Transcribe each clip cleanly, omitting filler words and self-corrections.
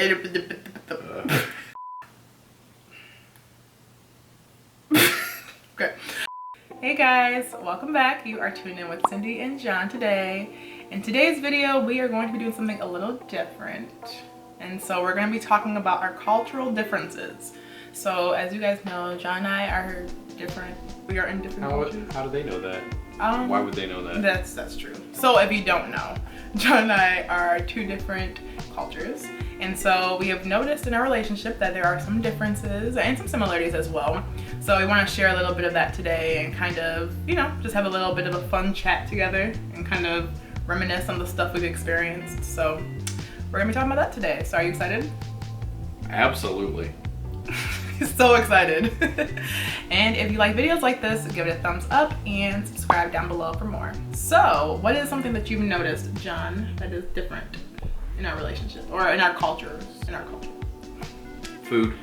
Okay. Hey guys, welcome back. You are tuned in with Cindy and John today. In today's video, we are going to be doing something a little different. And so we're going to be talking about our cultural differences. So as you guys know, John and I are different. We are in different cultures. How do they know that? Why would they know that? That's true. So if you don't know, John and I are two different cultures. And so we have noticed in our relationship that there are some differences and some similarities as well. So we want to share a little bit of that today and kind of, you know, just have a little bit of a fun chat together and kind of reminisce on the stuff we've experienced. So we're gonna be talking about that today. So are you excited? Absolutely. So excited. And if you like videos like this, give it a thumbs up and subscribe down below for more. So what is something that you've noticed, John, that is different in our relationship or in our cultures? Food.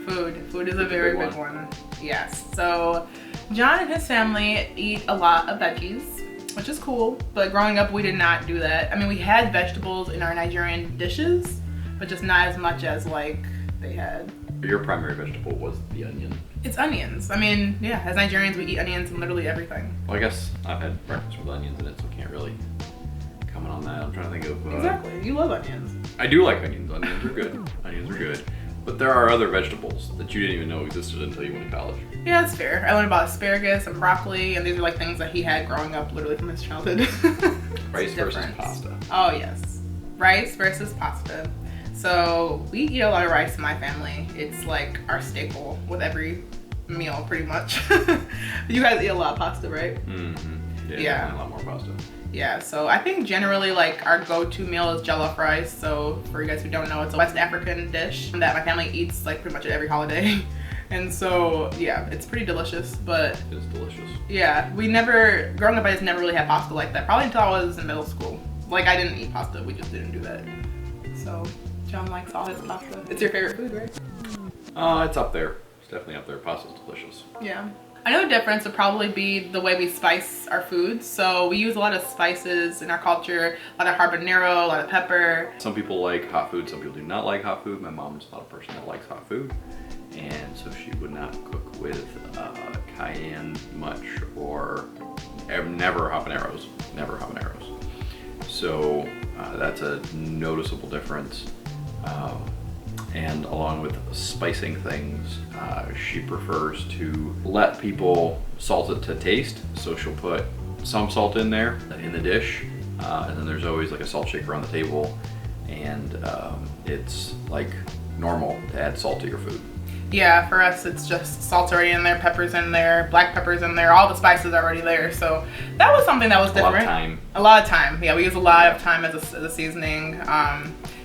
Food is a very big one. Yes. So John and his family eat a lot of veggies, which is cool, but growing up we did not do that. I mean, we had vegetables in our Nigerian dishes, but just not as much as like they had. Your primary vegetable was the onion. It's onions. I mean, yeah, as Nigerians we eat onions in literally everything. Well, I guess I've had breakfast with onions in it, so can't really comment on that. I'm trying to think of... Exactly. You love onions. I do like onions. Onions are good. Onions are good. But there are other vegetables that you didn't even know existed until you went to college. Yeah, that's fair. I learned about asparagus and broccoli, and these are like things that he had growing up literally from his childhood. Rice versus pasta. Oh yes. Rice versus pasta. So we eat a lot of rice in my family. It's like our staple with every meal pretty much. You guys eat a lot of pasta, right? Mm-hmm. Yeah. A lot more pasta. Yeah, so I think generally like our go-to meal is jollof rice. So for you guys who don't know, it's a West African dish that my family eats like pretty much at every holiday. And so yeah, it's pretty delicious, but it's delicious. Yeah, growing up I just never really had pasta like that. Probably until I was in middle school. Like I didn't eat pasta, we just didn't do that. So John likes all his pasta. It's your favorite food, right? It's up there. It's definitely up there. Pasta's delicious. Yeah. I know the difference would probably be the way we spice our foods. So we use a lot of spices in our culture, a lot of habanero, a lot of pepper. Some people like hot food, some people do not like hot food. My mom's not a person that likes hot food, and so she would not cook with cayenne much, or never habaneros. So that's a noticeable difference. And along with spicing things, she prefers to let people salt it to taste. So she'll put some salt in there in the dish, and then there's always like a salt shaker on the table, and it's like normal to add salt to your food. Yeah, for us it's just salt's already in there, pepper's in there, black pepper's in there, all the spices are already there. So that was something that was different. A lot of time. Yeah, we use a lot of time as a seasoning.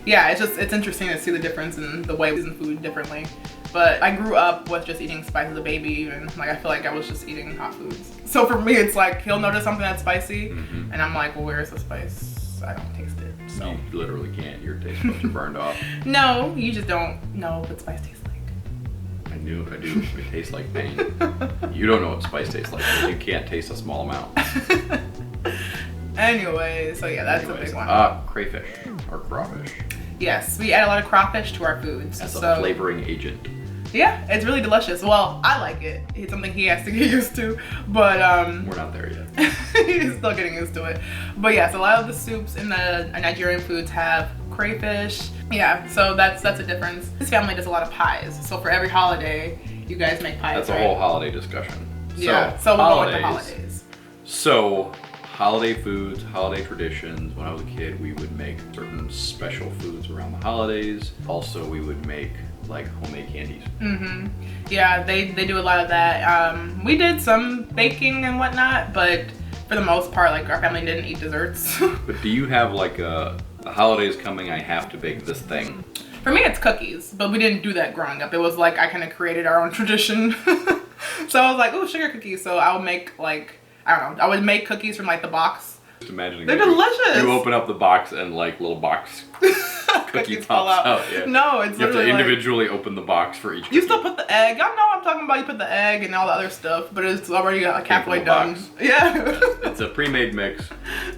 Yeah, it's interesting to see the difference in the way we season food differently. But I grew up with just eating spice as a baby even. Like I feel like I was just eating hot foods. So for me it's like he'll notice something that's spicy, and I'm like, well, where's the spice? I don't taste it. So you literally can't. Your taste buds are burned off. No, you just don't know what spice tastes like. I do. It tastes like pain. You don't know what spice tastes like because you can't taste a small amount. Anyway, so yeah, that's a big one. Crayfish or crawfish. Yes, we add a lot of crawfish to our foods. As a flavoring agent. Yeah, it's really delicious. Well, I like it. It's something he has to get used to, but we're not there yet. He's still getting used to it. But yes, a lot of the soups in the Nigerian foods have crayfish. Yeah, so that's a difference. His family does a lot of pies. So for every holiday, you guys make pies. That's a whole holiday discussion. Yeah, so we'll go with the holidays. So holiday foods, holiday traditions. When I was a kid, we would make certain special foods around the holidays. Also, we would make like homemade candies. Yeah, they do a lot of that. We did some baking and whatnot, but for the most part, like our family didn't eat desserts. But do you have like the holidays coming, I have to bake this thing? For me, it's cookies, but we didn't do that growing up. It was like I kind of created our own tradition. So I was like, ooh, sugar cookies. So I would make like, I don't know, I would make cookies from like the box. Just imagining they're delicious. You open up the box and like little box cookie pops out. Yeah. No, it's you have to like, individually open the box for each cookie. You still put the egg. I know I'm talking about. You put the egg and all the other stuff, but it's already like halfway done. Box. Yeah. It's a pre-made mix,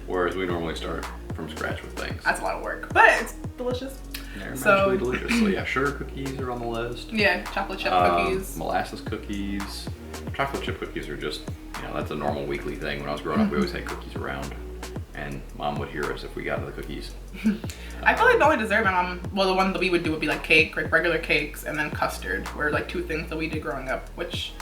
whereas we normally start from scratch with things. That's a lot of work, but it's delicious. They're actually delicious. So yeah, sugar cookies are on the list. Yeah, chocolate chip cookies. Molasses cookies. Chocolate chip cookies are just, that's a normal weekly thing. When I was growing up, we always had cookies around. And Mom would hear us if we got into the cookies. I feel like the only dessert my mom, well, the one that we would do would be like cake, like regular cakes, and then custard were like 2 things that we did growing up, which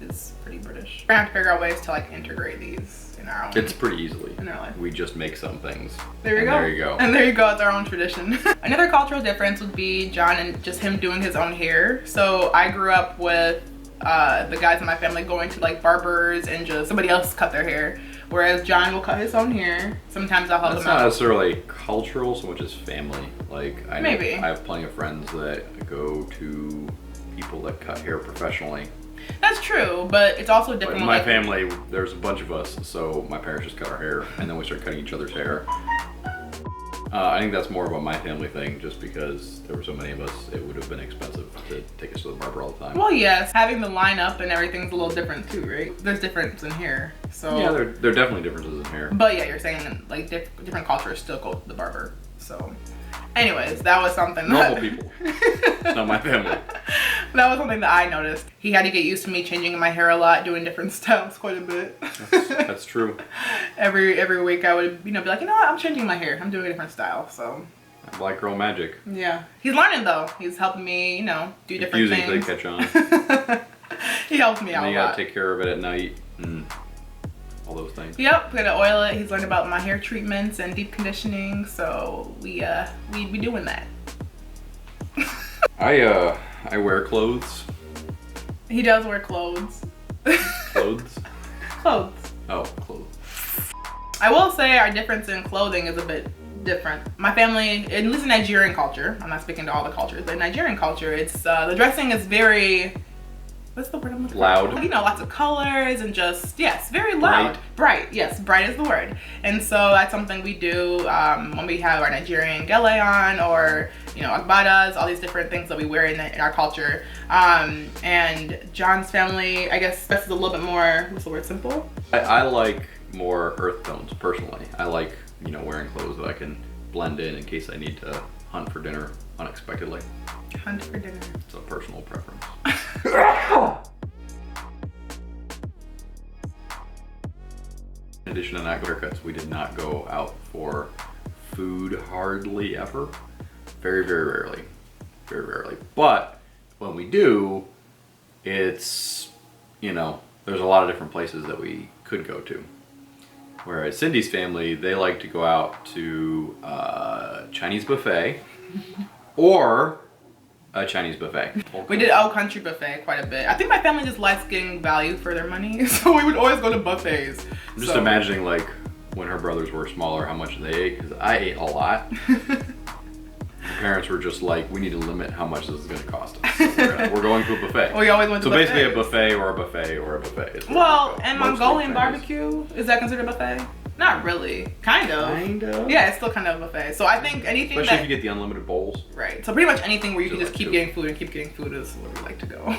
is pretty British. We're gonna have to figure out ways to like integrate these in our own. It's pretty easily. In our life. We just make some things. There you go. There you go. And there you go, it's our own tradition. Another cultural difference would be John and just him doing his own hair. So I grew up with the guys in my family going to like barbers and just somebody else cut their hair. Whereas John will cut his own hair. Sometimes I'll help him out. That's not necessarily cultural so much as family. Like I have plenty of friends that go to people that cut hair professionally. That's true, but it's also different. But in my family, there's a bunch of us, so my parents just cut our hair, and then we started cutting each other's hair. I think that's more of a my family thing, just because there were so many of us, it would have been expensive to take us to the barber all the time. Well, yes, having the lineup and everything's a little different too, right? There's difference in hair, so. Yeah, there are definitely differences in hair. But yeah, you're saying like different cultures still go to the barber, so. Anyways, that was something Normal people. It's not my family. That was something that I noticed. He had to get used to me changing my hair a lot, doing different styles quite a bit. That's true. Every week I would, be like, what? I'm changing my hair. I'm doing a different style, so. Black girl magic. Yeah. He's learning though. He's helping me, do different things. Using they catch on. He helps me out a lot. And you gotta take care of it at night. All those things. Yep, we're gonna oil it. He's learned about my hair treatments and deep conditioning, so we be doing that. I wear clothes. He does wear clothes. Clothes? Clothes. Oh, clothes. I will say our difference in clothing is a bit different. My family, at least in Nigerian culture, I'm not speaking to all the cultures, but in Nigerian culture, it's the dressing is very, what's the word I'm looking for? Loud. Lots of colors and just, yes, very loud. Bright, yes, bright is the word. And so that's something we do when we have our Nigerian gele on, or, agbadas, all these different things that we wear in our culture. And John's family, I guess, this is a little bit more, what's the word, simple? I like more earth tones, personally. I like, wearing clothes that I can blend in case I need to hunt for dinner unexpectedly. Hunt for dinner. It's a personal preference. In addition to not haircuts, we did not go out for food hardly ever. Very, very rarely. Very rarely. But when we do, it's, there's a lot of different places that we could go to. Whereas Cindy's family, they like to go out to Chinese buffet or a Chinese buffet. We did Old Country buffet quite a bit. I think my family just likes getting value for their money, so we would always go to buffets. I'm just imagining like when her brothers were smaller, how much they ate, because I ate a lot. My parents were just like, we need to limit how much this is going to cost us. So we're going to a buffet. We always went to buffets. So basically a buffet or a buffet or a buffet. Well, and Mongolian barbecue, is that considered a buffet? Not really. Kind of. Kind of. Yeah, it's still kind of a buffet. So I think anything Especially if you get the unlimited bowls. Right. So pretty much anything where you can just keep getting food and keep getting food is where we like to go.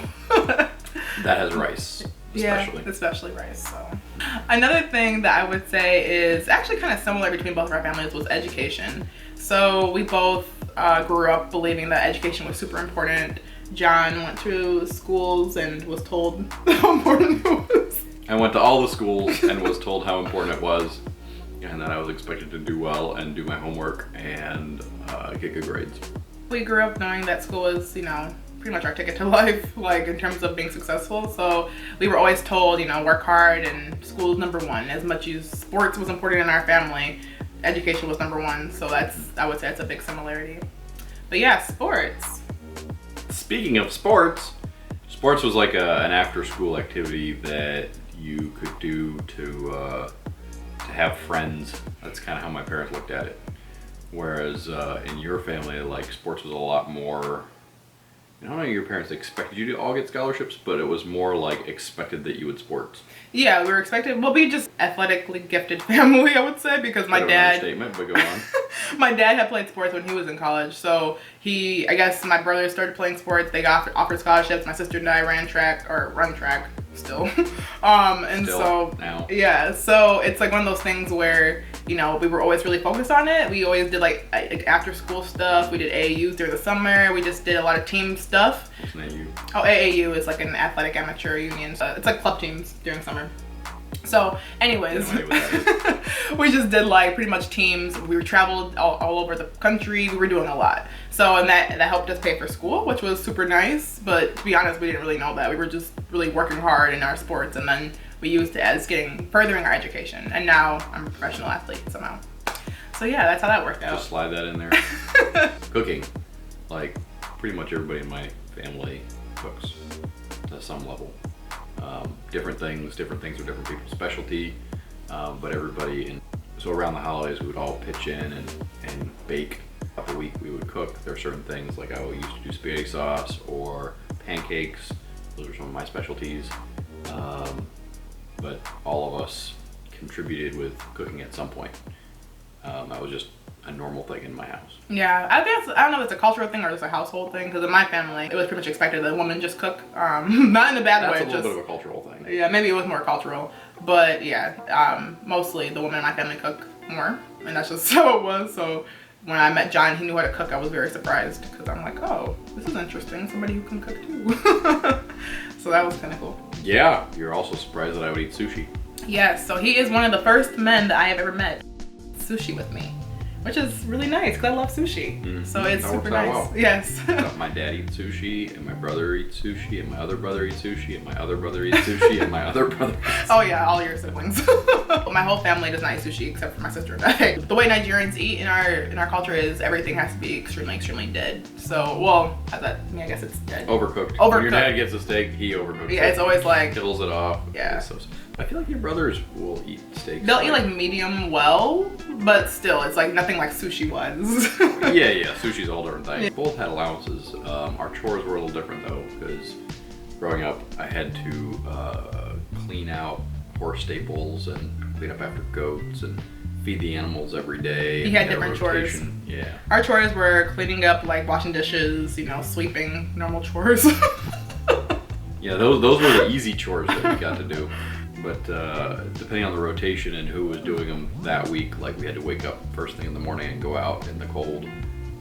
That has rice. Especially. Yeah, especially rice. So another thing that I would say is actually kind of similar between both of our families was education. So we both grew up believing that education was super important. John went to schools and was told how important it was. I went to all the schools and was told how important it was, and that I was expected to do well and do my homework and get good grades. We grew up knowing that school was, pretty much our ticket to life, like in terms of being successful. So we were always told, work hard and school is number one. As much as sports was important in our family, education was number one. So I would say that's a big similarity. But yeah, sports. Speaking of sports was like an after-school activity that you could do to have friends. That's kind of how my parents looked at it. Whereas in your family, like sports was a lot more. I don't know, your parents expected you to all get scholarships, but it was more like expected that you would sports. Yeah, we were expected. Well, we just athletically gifted family, I would say, because my dad. Statement, but go on. My dad had played sports when he was in college, so I guess my brothers started playing sports. They got offered scholarships. My sister and I run track still. Now. Yeah, so it's like one of those things where you know, we were always really focused on it. We always did like after school stuff. We did AAUs during the summer. We just did a lot of team stuff. What's an AAU? Oh, AAU is like an athletic amateur union. So it's like club teams during summer. So anyways, we just did like pretty much teams. We traveled all over the country. We were doing a lot. So, and that helped us pay for school, which was super nice. But to be honest, we didn't really know that. We were just really working hard in our sports, and then we used it as furthering our education. And now I'm a professional athlete somehow. So yeah, that's how that worked out. Just slide that in there. Cooking, like pretty much everybody in my family cooks to some level. Different things are different people's specialty, but everybody so around the holidays we would all pitch in and bake. Up a week we would cook. There are certain things like I used to do spaghetti sauce or pancakes. Those are some of my specialties. But all of us contributed with cooking at some point. That was just a normal thing in my house. Yeah, I don't know if it's a cultural thing or just a household thing, because in my family it was pretty much expected that a woman just cook. Not in a bad way. That's a little bit of a cultural thing. Yeah, maybe it was more cultural, but yeah, mostly the women in my family cook more, and that's just how it was. So when I met John, he knew how to cook. I was very surprised because I'm like, oh, this is interesting. Somebody who can cook too. So that was kind of cool. Yeah, you're also surprised that I would eat sushi. Yes, so he is one of the first men that I have ever met sushi with me, which is really nice because I love sushi. Mm-hmm. So it's super nice. Well. Yes. My dad eats sushi, and my brother eats sushi, and my other brother eats sushi, and my other brother eats sushi, and my other brother eats sushi. Oh yeah, all your siblings. My whole family does not eat sushi except for my sister and I. The way Nigerians eat in our culture is everything has to be extremely dead. So, well, I guess it's dead. Overcooked. When your dad gets a steak, he overcooks it. Yeah, it's always like... Kills it off. Yeah. I feel like your brothers will eat steaks. They'll eat like medium well, but still, it's like nothing like sushi was. yeah, sushi's a whole different thing. Yeah. Both had allowances. Our chores were a little different though, because growing up, I had to clean out horse stables and clean up after goats and feed the animals every day. He had different chores. Yeah. Our chores were cleaning up, like washing dishes, you know, sweeping, normal chores. Yeah, those were the easy chores that we got to do. But depending on the rotation and who was doing them that week, like we had to wake up first thing in the morning and go out in the cold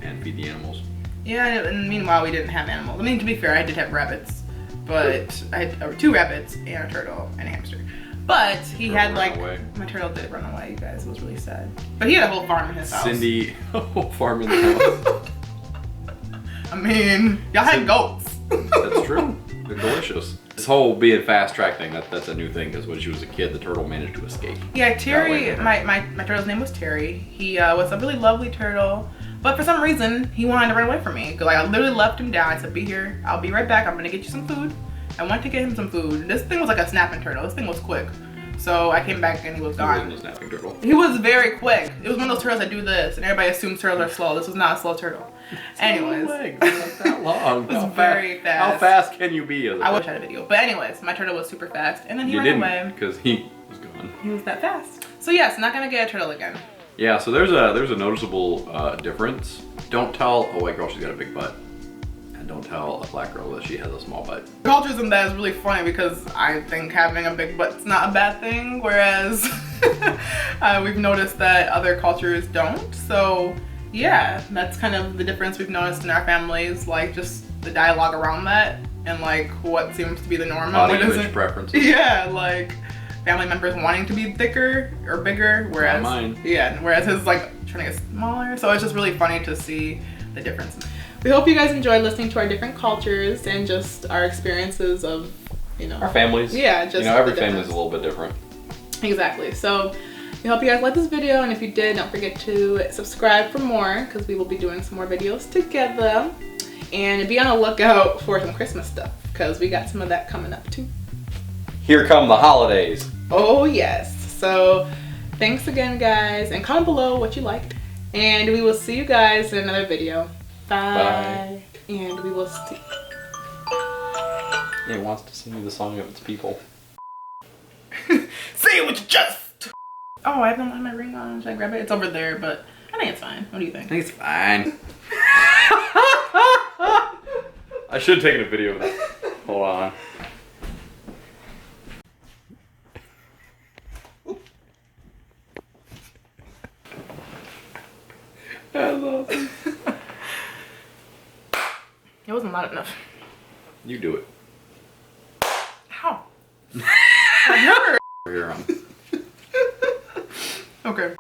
and feed the animals. Yeah, and meanwhile we didn't have animals. I mean, to be fair, I did have rabbits, but I had 2 rabbits and a turtle and a hamster. But he had like, my turtle did run away, you guys. It was really sad. But he had a whole farm in his house. Cindy, a whole farm in the house. I mean, y'all had goats. That's true. They're delicious. This whole being fast track thing, that's a new thing, because when she was a kid, the turtle managed to escape. Yeah, Terry, my turtle's name was Terry. He was a really lovely turtle, but for some reason, he wanted to run away from me. Because I literally left him down. I said, be here, I'll be right back, I'm gonna get you some food. I went to get him some food. This thing was like a snapping turtle. This thing was quick. So I came back and he was gone. He wasn't a snapping turtle. He was very quick. It was one of those turtles that do this, and everybody assumes turtles are slow. This was not a slow turtle. Anyways. Legs. Not that long. It was very fast. How fast can you be? I wish I had a video. But anyways, my turtle was super fast, and then he ran away. Because he was gone. He was that fast. So yes, not gonna get a turtle again. Yeah, so there's a noticeable difference. Don't tell a white girl she's got a big butt. And don't tell a black girl that she has a small butt. Cultures in that is really funny because I think having a big butt's not a bad thing, whereas we've noticed that other cultures don't. So yeah, that's kind of the difference we've noticed in our families, like just the dialogue around that and like what seems to be the norm. Body image preferences. Yeah, like family members wanting to be thicker or bigger, whereas whereas his like trying to get smaller. So it's just really funny to see the difference. We hope you guys enjoyed listening to our different cultures and just our experiences of, you know, our families. Yeah, just every family is a little bit different. Exactly. So we hope you guys liked this video, and if you did, don't forget to subscribe for more because we will be doing some more videos together. And be on the lookout for some Christmas stuff because we got some of that coming up too. Here come the holidays. Oh yes. So thanks again, guys, and comment below what you liked, and we will see you guys in another video. Bye. And we will see. It wants to sing you the song of its people. Say it with your chest. Oh, I don't have my ring on. Should I grab it? It's over there, but I think it's fine. What do you think? I think it's fine. I should have taken a video of that. Hold on. It wasn't loud enough. You do it. How? I never. You're on. Okay.